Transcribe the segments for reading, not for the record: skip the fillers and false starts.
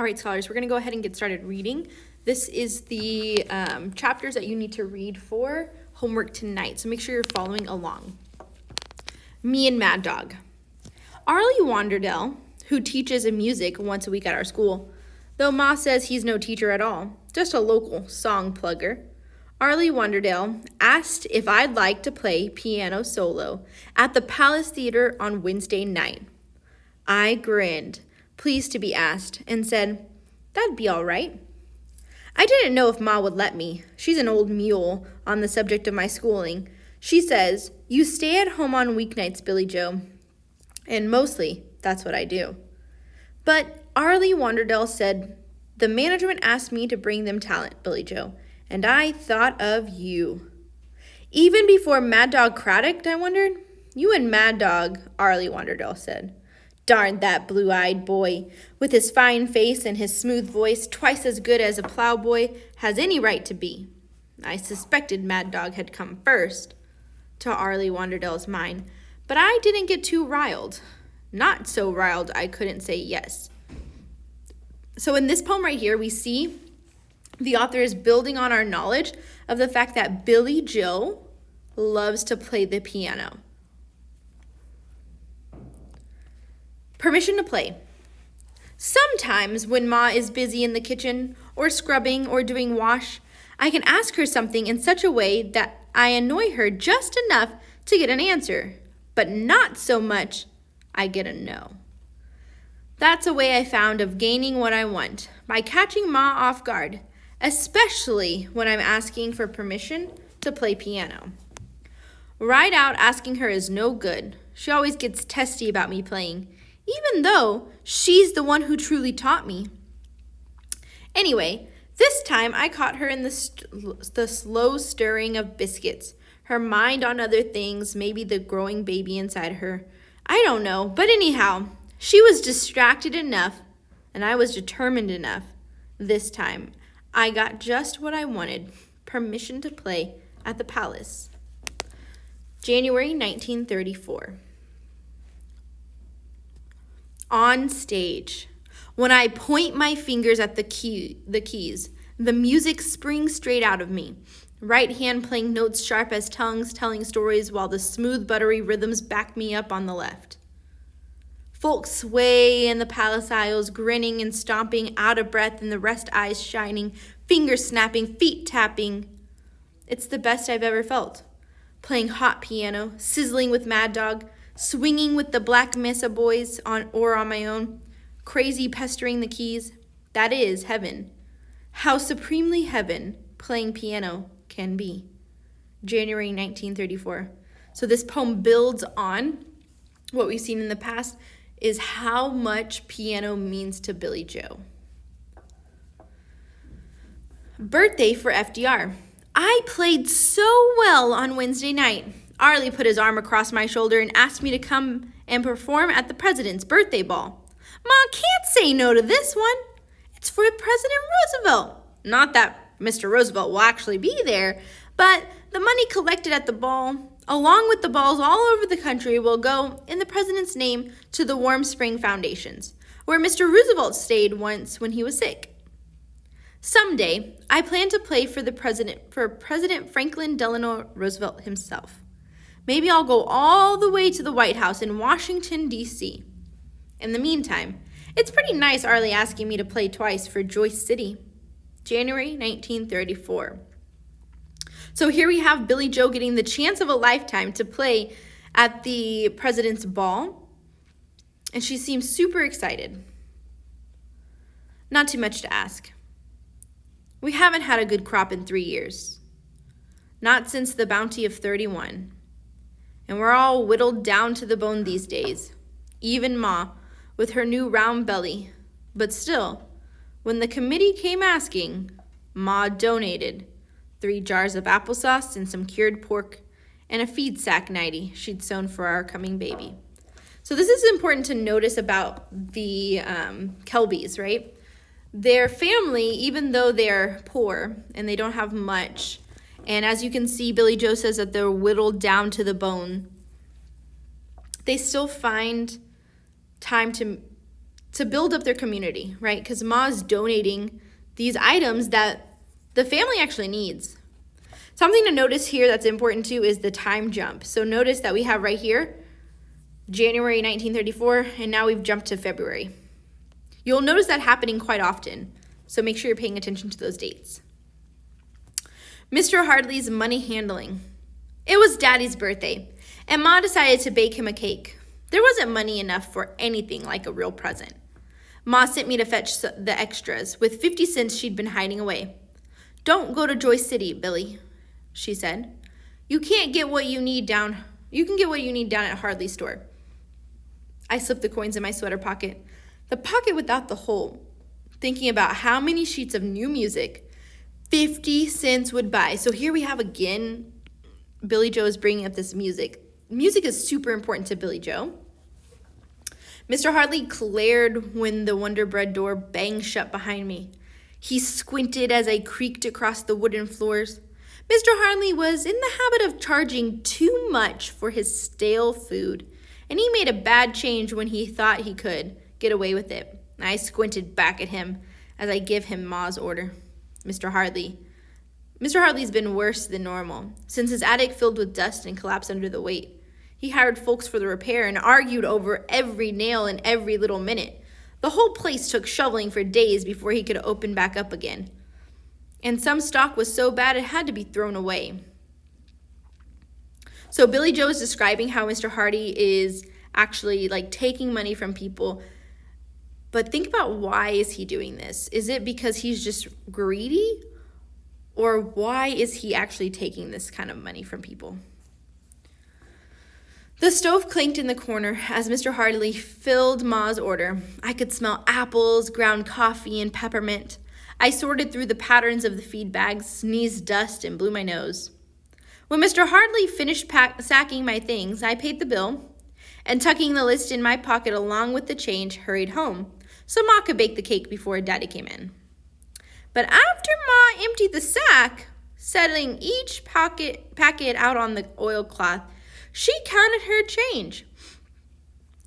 All right, scholars, we're going to go ahead and get started reading. This is the chapters that you need to read for homework tonight, so make sure you're following along. Me and Mad Dog. Arlie Wanderdell, who teaches music once a week at our school, though Ma says he's no teacher at all, just a local song plugger. Arlie Wanderdell asked if I'd like to play piano solo at the Palace Theater on Wednesday night. I grinned, pleased to be asked, and said, "That'd be all right." I didn't know if Ma would let me. She's an old mule on the subject of my schooling. She says, "You stay at home on weeknights, Billy Joe." And mostly, that's what I do. But Arlie Wanderdell said, "The management asked me to bring them talent, Billy Joe, and I thought of you." Even before Mad Dog Craddock, I wondered. "You and Mad Dog," Arlie Wanderdell said. Darn that blue-eyed boy, with his fine face and his smooth voice, twice as good as a plowboy has any right to be. I suspected Mad Dog had come first to Arlie Wanderdell's mind, but I didn't get too riled. Not so riled I couldn't say yes. So in this poem right here, we see the author is building on our knowledge of the fact that Billy Joe loves to play the piano. Permission to play. Sometimes when Ma is busy in the kitchen or scrubbing or doing wash, I can ask her something in such a way that I annoy her just enough to get an answer, but not so much I get a no. That's a way I found of gaining what I want, by catching Ma off guard, especially when I'm asking for permission to play piano. Right out asking her is no good. She always gets testy about me playing, even though she's the one who truly taught me. Anyway, this time I caught her in the slow stirring of biscuits, her mind on other things, maybe the growing baby inside her. I don't know, but anyhow, she was distracted enough, and I was determined enough. This time, I got just what I wanted, permission to play at the Palace. January 1934. On stage. When I point my fingers at the keys, the music springs straight out of me. Right hand playing notes sharp as tongues, telling stories, while the smooth, buttery rhythms back me up on the left. Folks sway in the palace aisles, grinning and stomping, out of breath, and the rest eyes shining, fingers snapping, feet tapping. It's the best I've ever felt. Playing hot piano, sizzling with Mad Dog, swinging with the Black Mesa boys on my own, crazy pestering the keys. That is heaven. How supremely heaven playing piano can be. January 1934. So this poem builds on what we've seen in the past, is how much piano means to Billy Joe. Birthday for FDR. I played so well on Wednesday night. Arlie put his arm across my shoulder and asked me to come and perform at the president's birthday ball. Ma can't say no to this one. It's for President Roosevelt. Not that Mr. Roosevelt will actually be there, but the money collected at the ball, along with the balls all over the country, will go in the president's name to the Warm Spring Foundations, where Mr. Roosevelt stayed once when he was sick. Someday, I plan to play for President Franklin Delano Roosevelt himself. Maybe I'll go all the way to the White House in Washington, D.C. In the meantime, it's pretty nice Arlie asking me to play twice for Joyce City. January 1934. So here we have Billy Joe getting the chance of a lifetime to play at the president's ball, and she seems super excited. Not too much to ask. We haven't had a good crop in 3 years. Not since the bounty of 31. And we're all whittled down to the bone these days. Even Ma, with her new round belly. But still, when the committee came asking, Ma donated 3 jars of applesauce and some cured pork and a feed sack nightie she'd sewn for our coming baby. So this is important to notice about the Kelbys, right? Their family, even though they're poor and they don't have much, and as you can see, Billy Joe says that they're whittled down to the bone, they still find time to to build up their community, right? Because Ma's donating these items that the family actually needs. Something to notice here that's important too is the time jump. So notice that we have right here, January 1934, and now we've jumped to February. You'll notice that happening quite often, so make sure you're paying attention to those dates. Mr. Hardley's money handling. It was Daddy's birthday, and Ma decided to bake him a cake. There wasn't money enough for anything like a real present. Ma sent me to fetch the extras with 50 cents she'd been hiding away. "Don't go to Joyce City, Billy," she said. You can get what you need down at Hardley's store." I slipped the coins in my sweater pocket, the pocket without the hole, thinking about how many sheets of new music 50 cents would buy. So here we have again, Billy Joe is bringing up this music. Music is super important to Billy Joe. Mr. Hardley glared when the Wonder Bread door banged shut behind me. He squinted as I creaked across the wooden floors. Mr. Hardley was in the habit of charging too much for his stale food, and he made a bad change when he thought he could get away with it. I squinted back at him as I give him Ma's order. Mr. Hardley's been worse than normal, since his attic filled with dust and collapsed under the weight. He hired folks for the repair and argued over every nail and every little minute. The whole place took shoveling for days before he could open back up again. And some stock was so bad it had to be thrown away. So Billy Joe is describing how Mr. Hardy is actually taking money from people. But think about, why is he doing this? Is it because he's just greedy? Or why is he actually taking this kind of money from people? The stove clanked in the corner as Mr. Hardley filled Ma's order. I could smell apples, ground coffee, and peppermint. I sorted through the patterns of the feed bags, sneezed dust, and blew my nose. When Mr. Hardley finished sacking my things, I paid the bill, and tucking the list in my pocket along with the change, hurried home, so Ma could bake the cake before Daddy came in. But after Ma emptied the sack, settling each packet out on the oilcloth, she counted her change.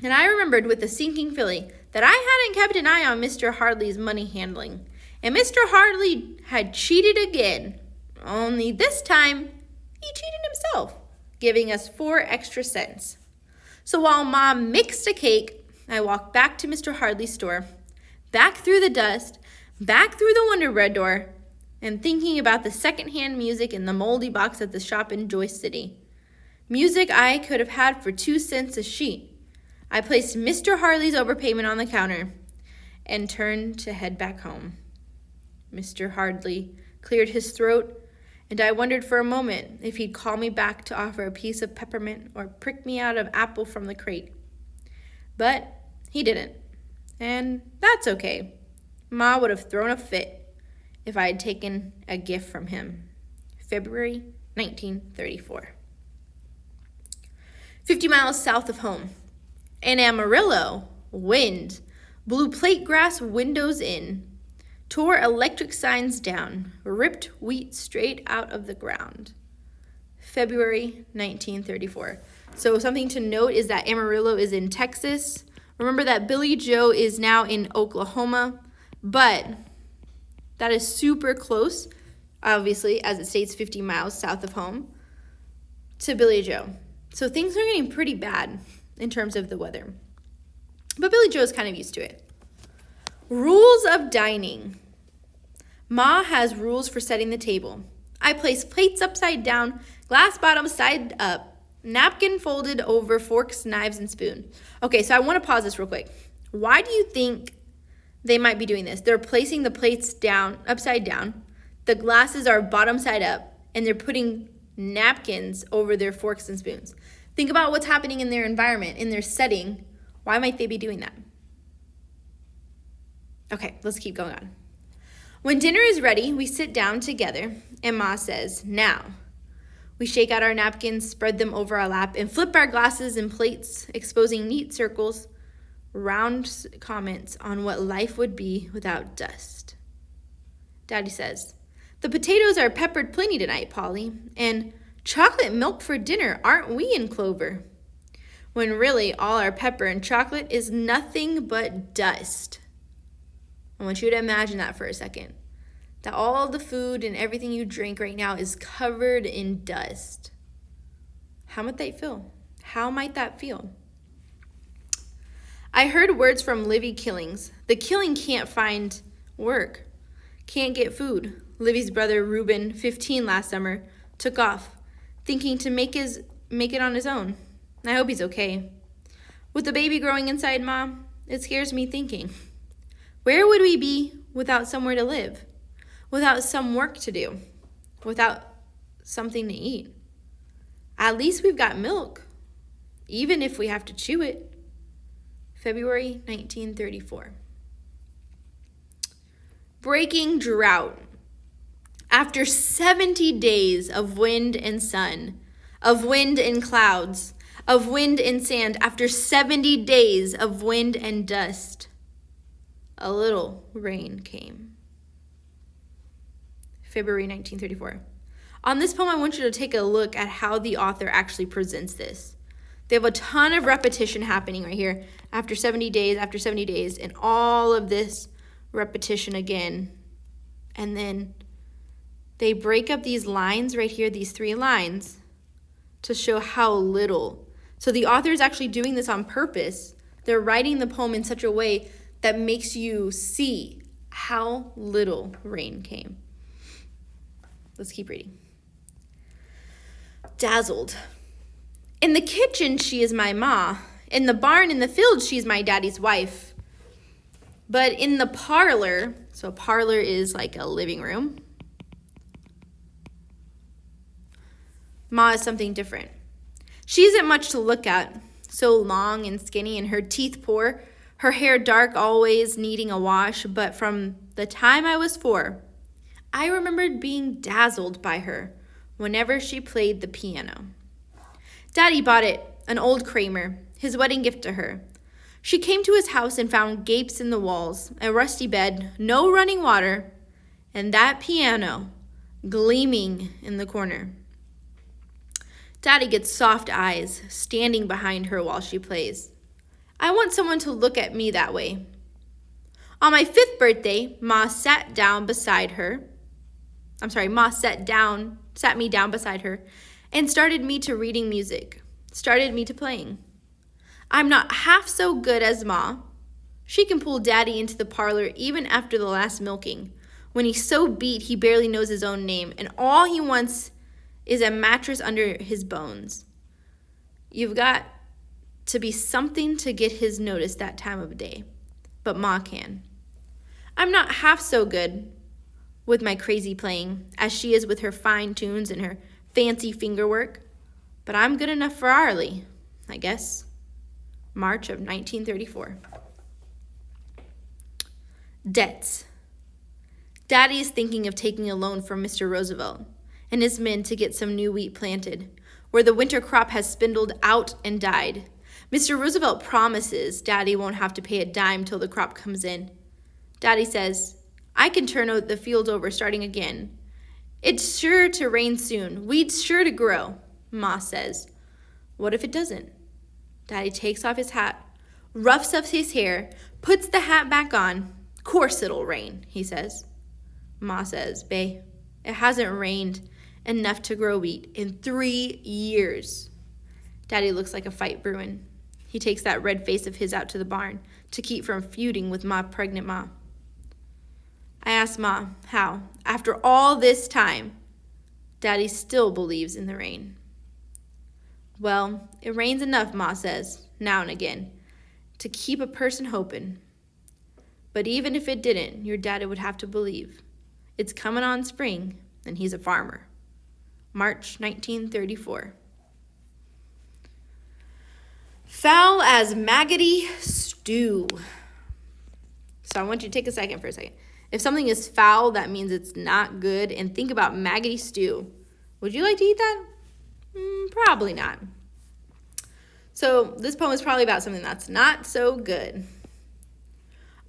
And I remembered with a sinking feeling that I hadn't kept an eye on Mr. Hardley's money handling. And Mr. Hardley had cheated again. Only this time, he cheated himself, giving us 4 extra cents. So while Mom mixed a cake, I walked back to Mr. Hardley's store, back through the dust, back through the Wonder Bread door, and thinking about the secondhand music in the moldy box at the shop in Joyce City. Music I could have had for 2 cents a sheet. I placed Mr. Hardley's overpayment on the counter and turned to head back home. Mr. Hardley cleared his throat, and I wondered for a moment if he'd call me back to offer a piece of peppermint or prick me out of apple from the crate. But he didn't, and that's okay. Ma would have thrown a fit if I had taken a gift from him. February 1934. 50 miles south of home. In Amarillo, wind blew plate glass windows in, tore electric signs down, ripped wheat straight out of the ground. February 1934. So something to note is that Amarillo is in Texas. Remember that Billy Joe is now in Oklahoma, but that is super close, obviously, as it states 50 miles south of home, to Billy Joe. So things are getting pretty bad in terms of the weather. But Billy Joe is kind of used to it. Rules of dining. Ma has rules for setting the table. I place plates upside down, glass bottom side up, napkin folded over forks, knives, and spoon. Okay, so I want to pause this real quick. Why do you think they might be doing this? They're placing the plates down, upside down. The glasses are bottom side up, and they're putting napkins over their forks and spoons. Think about what's happening in their environment, in their setting. Why might they be doing that? Okay, let's keep going on. When dinner is ready, we sit down together, and Ma says, "Now." We shake out our napkins, spread them over our lap, and flip our glasses and plates, exposing neat circles, round comments on what life would be without dust. Daddy says, "The potatoes are peppered plenty tonight, Polly, and chocolate milk for dinner, aren't we in Clover?" when really all our pepper and chocolate is nothing but dust. I want you to imagine that for a second. That all the food and everything you drink right now is covered in dust. How might that feel? How might that feel? I heard words from Livy Killings. The killing can't find work, can't get food. Livy's brother Reuben, 15 last summer, took off, thinking to make it on his own. I hope he's okay. With the baby growing inside Mom, it scares me thinking. Where would we be without somewhere to live? Without some work to do? Without something to eat? At least we've got milk, even if we have to chew it. February 1934. Breaking drought. After 70 days of wind and sun, of wind and clouds, of wind and sand, after 70 days of wind and dust, a little rain came. February 1934. On this poem, I want you to take a look at how the author actually presents this. They have a ton of repetition happening right here. After 70 days, and all of this repetition again. And then they break up these lines right here, these 3 lines, to show how little. So the author is actually doing this on purpose. They're writing the poem in such a way that makes you see how little rain came. Let's keep reading. Dazzled. In the kitchen, she is my ma. In the barn, in the field, she's my daddy's wife. But in the parlor, so a parlor is like a living room, Ma is something different. She isn't much to look at, so long and skinny and her teeth poor, her hair dark, always needing a wash. But from the time I was 4, I remembered being dazzled by her whenever she played the piano. Daddy bought it, an old Kramer, his wedding gift to her. She came to his house and found gapes in the walls, a rusty bed, no running water, and that piano gleaming in the corner. Daddy gets soft eyes, standing behind her while she plays. I want someone to look at me that way. On my 5th birthday, Ma sat me down beside her, and started me to reading music, started me to playing. I'm not half so good as Ma. She can pull Daddy into the parlor even after the last milking, when he's so beat he barely knows his own name, and all he wants is a mattress under his bones. You've got to be something to get his notice that time of day, but Ma can. I'm not half so good with my crazy playing as she is with her fine tunes and her fancy fingerwork, but I'm good enough for Arlie, I guess. March of 1934. Debts. Daddy is thinking of taking a loan from Mr. Roosevelt and his men to get some new wheat planted, where the winter crop has spindled out and died. Mr. Roosevelt promises Daddy won't have to pay a dime till the crop comes in. Daddy says, I can turn the field over starting again. It's sure to rain soon. Wheat's sure to grow, Ma says. What if it doesn't? Daddy takes off his hat, roughs up his hair, puts the hat back on. Course it'll rain, he says. Ma says, Bae, it hasn't rained enough to grow wheat in 3 years. Daddy looks like a fight brewing. He takes that red face of his out to the barn to keep from feuding with pregnant Ma. I ask Ma how, after all this time, Daddy still believes in the rain. Well, it rains enough, Ma says, now and again, to keep a person hoping. But even if it didn't, your daddy would have to believe. It's coming on spring, and he's a farmer. March 1934. Foul as maggoty stew. So I want you to take a second for a second. If something is foul, that means it's not good. And think about maggoty stew. Would you like to eat that? Probably not. So this poem is probably about something that's not so good.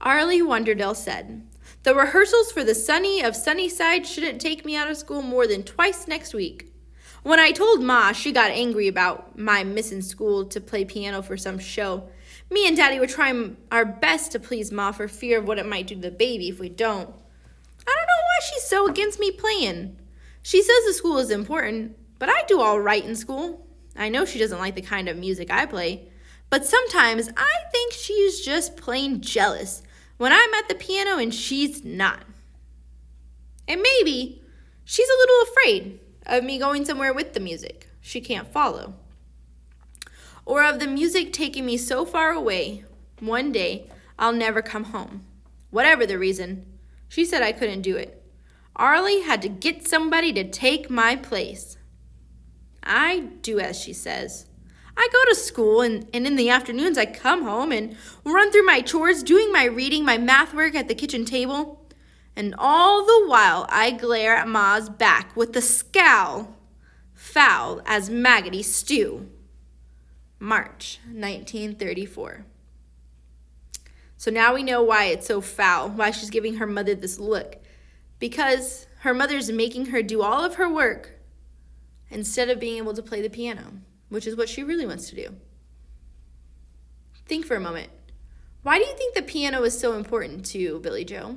Arlie Wonderdale said, the rehearsals for the Sunny of Sunnyside shouldn't take me out of school more than twice next week. When I told Ma, she got angry about my missing school to play piano for some show. Me and Daddy were trying our best to please Ma for fear of what it might do to the baby if we don't. I don't know why she's so against me playing. She says the school is important, but I do all right in school. I know she doesn't like the kind of music I play, but sometimes I think she's just plain jealous when I'm at the piano and she's not. And maybe she's a little afraid of me going somewhere with the music she can't follow, or of the music taking me so far away, one day I'll never come home. Whatever the reason, she said I couldn't do it. Arlie had to get somebody to take my place. I do as she says. I go to school, and in the afternoons I come home and run through my chores, doing my reading, my math work at the kitchen table. And all the while I glare at Ma's back with the scowl, foul as maggoty stew. March 1934. So now we know why it's so foul, why she's giving her mother this look. Because her mother's making her do all of her work instead of being able to play the piano, which is what she really wants to do. Think for a moment. Why do you think the piano is so important to Billy Joe?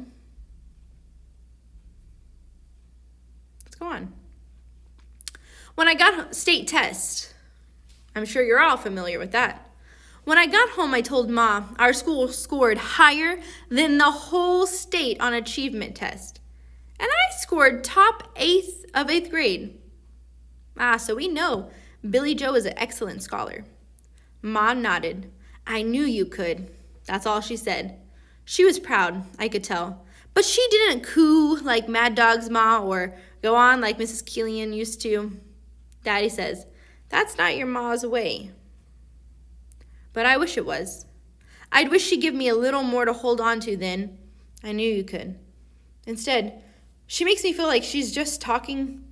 Let's go on. When I got state test, I'm sure you're all familiar with that. When I got home, I told Ma our school scored higher than the whole state on achievement test. And I scored top 8th of 8th grade. So we know Billy Joe is an excellent scholar. Ma nodded. I knew you could. That's all she said. She was proud, I could tell. But she didn't coo like Mad Dog's Ma or go on like Mrs. Killian used to. Daddy says, that's not your Ma's way. But I wish it was. I'd wish she'd give me a little more to hold on to then. I knew you could. Instead, she makes me feel like she's just taking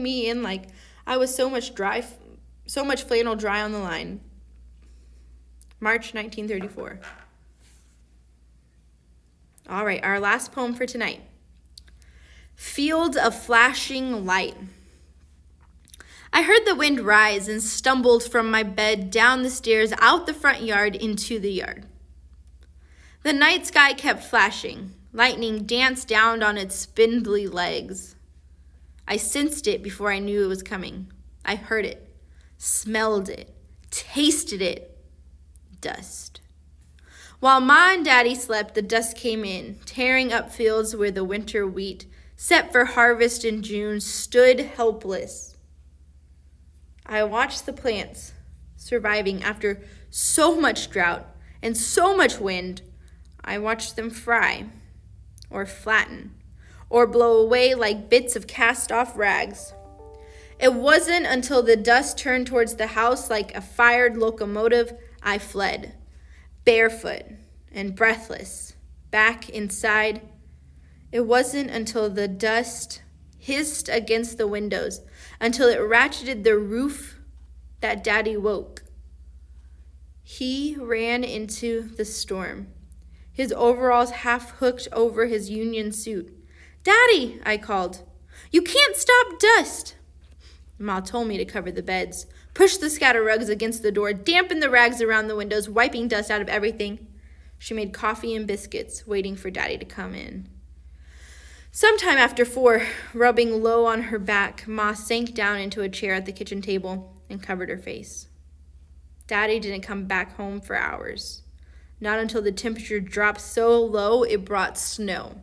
me in like I was so much flannel dry on the line. March 1934. All right, our last poem for tonight. Fields of Flashing Light. I heard the wind rise and stumbled from my bed down the stairs, out the front yard, into the yard. The night sky kept flashing. Lightning danced down on its spindly legs. I sensed it before I knew it was coming. I heard it, smelled it, tasted it. Dust. While Ma and Daddy slept, the dust came in, tearing up fields where the winter wheat, set for harvest in June, stood helpless. I watched the plants surviving after so much drought and so much wind. I watched them fry, or flatten, or blow away like bits of cast-off rags. It wasn't until the dust turned towards the house like a fired locomotive I fled, barefoot and breathless, back inside. It wasn't until the dust hissed against the windows, until it ratcheted the roof, that Daddy woke. He ran into the storm, his overalls half hooked over his union suit. Daddy, I called. You can't stop dust. Ma told me to cover the beds, push the scatter rugs against the door, dampen the rags around the windows, wiping dust out of everything. She made coffee and biscuits, waiting for Daddy to come in. Sometime after 4, rubbing low on her back, Ma sank down into a chair at the kitchen table and covered her face. Daddy didn't come back home for hours, not until the temperature dropped so low it brought snow.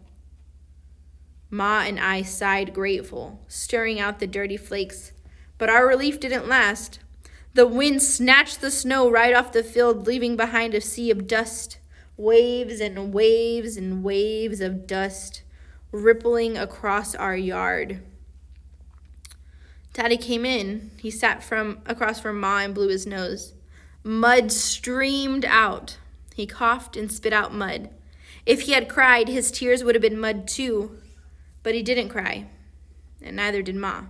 Ma and I sighed grateful, stirring out the dirty flakes, but our relief didn't last. The wind snatched the snow right off the field, leaving behind a sea of dust, waves and waves and waves of dust, rippling across our yard. Daddy came in. He sat across from Ma and blew his nose. Mud streamed out. He coughed and spit out mud. If he had cried, his tears would have been mud too. But he didn't cry, and neither did Ma.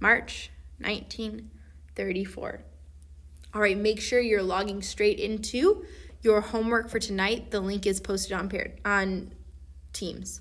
March 1934. All right, make sure you're logging straight into your homework for tonight. The link is posted on Teams.